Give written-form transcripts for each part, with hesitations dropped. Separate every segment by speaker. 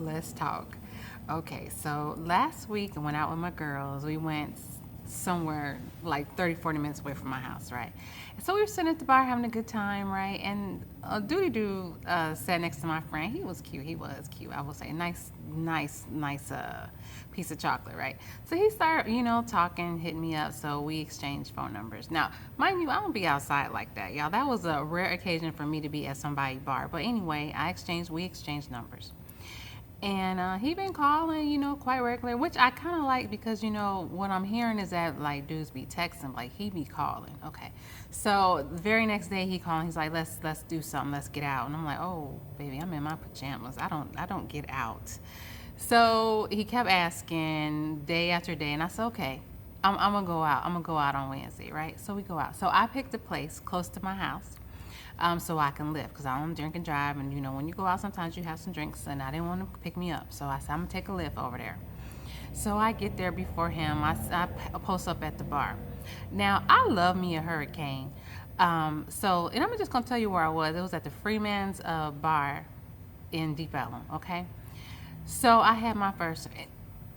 Speaker 1: let's talk. Okay, so last week I went out with my girls. We went somewhere like 30, 40 minutes away from my house, right? And so we were sitting at the bar having a good time, right? And Duty Doo sat next to my friend. He was cute. He was cute. I will say, nice piece of chocolate, right? So he started, talking, hitting me up. So we exchanged phone numbers. Now, mind you, I don't be outside like that, y'all. That was a rare occasion for me to be at somebody's bar. But anyway, we exchanged numbers. And he been calling, quite regular, which I kind of like because, what I'm hearing is that, like, dudes be texting, like, he be calling. Okay. So the very next day he called, he's like, let's do something, let's get out. And I'm like, oh, baby, I'm in my pajamas. I don't get out. So he kept asking day after day, and I said, okay, I'm gonna go out. I'm gonna go out on Wednesday, right? So we go out. So I picked a place close to my house, so I can live because I don't drink and drive. And when you go out, sometimes you have some drinks, and I didn't want to pick me up. So I said, I'm gonna take a lift over there. So I get there before him. I post up at the bar. Now, I love me a hurricane. And I'm just gonna tell you where I was. It was at the Freeman's bar in Deep Ellum, okay? So I had my first.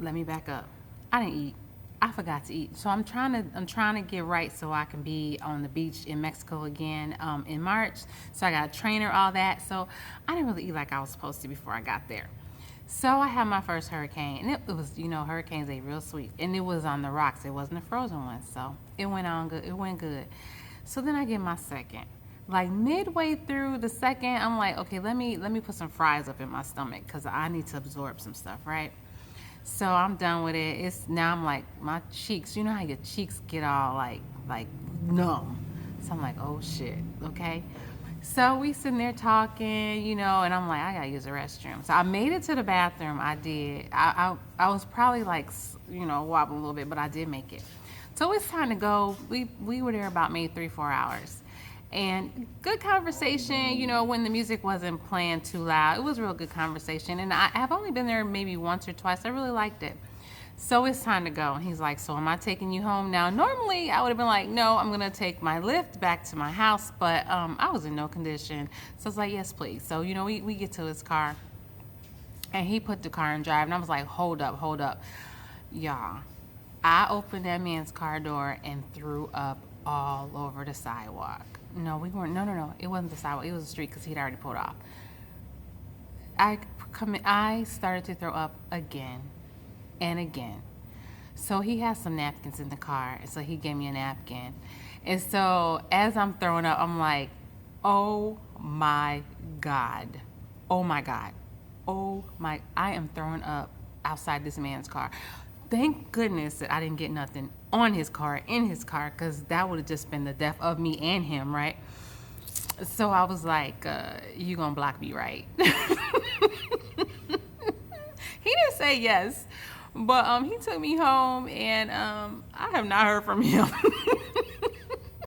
Speaker 1: Let me back up. I didn't eat. I forgot to eat. So I'm trying to get right so I can be on the beach in Mexico again in March. So I got a trainer, all that. So I didn't really eat like I was supposed to before I got there. So I had my first hurricane, and it was, hurricanes ain't real sweet, and it was on the rocks. It wasn't a frozen one, so it went on good. It went good. So then I get my second. Like midway through the second, I'm like, okay, let me put some fries up in my stomach because I need to absorb some stuff, right? So I'm done with it. It's now I'm like my cheeks. You know how your cheeks get all like numb. So I'm like, oh shit, okay. So we sitting there talking, and I'm like, I gotta use the restroom. So I made it to the bathroom. I did. I was probably like, wobbling a little bit, but I did make it. So it's time to go. We were there about maybe 3-4 hours. And good conversation, when the music wasn't playing too loud. It was a real good conversation. And I've only been there maybe once or twice. I really liked it. So it's time to go. And he's like, so am I taking you home now? Normally, I would have been like, no, I'm going to take my Lyft back to my house. But I was in no condition. So I was like, yes, please. So, we get to his car. And he put the car in drive. And I was like, hold up. Y'all, I opened that man's car door and threw up all over the sidewalk. No, we weren't. No. It wasn't the sidewalk. It was the street because he'd already pulled off. I started to throw up again and again. So he has some napkins in the car, and so he gave me a napkin. And so as I'm throwing up, I'm like, oh my God. Oh my God. I am throwing up outside this man's car. Thank goodness that I didn't get nothing on his car, in his car, because that would have just been the death of me and him, right? So I was like, you gonna block me, right? He didn't say yes, but he took me home, and I have not heard from him.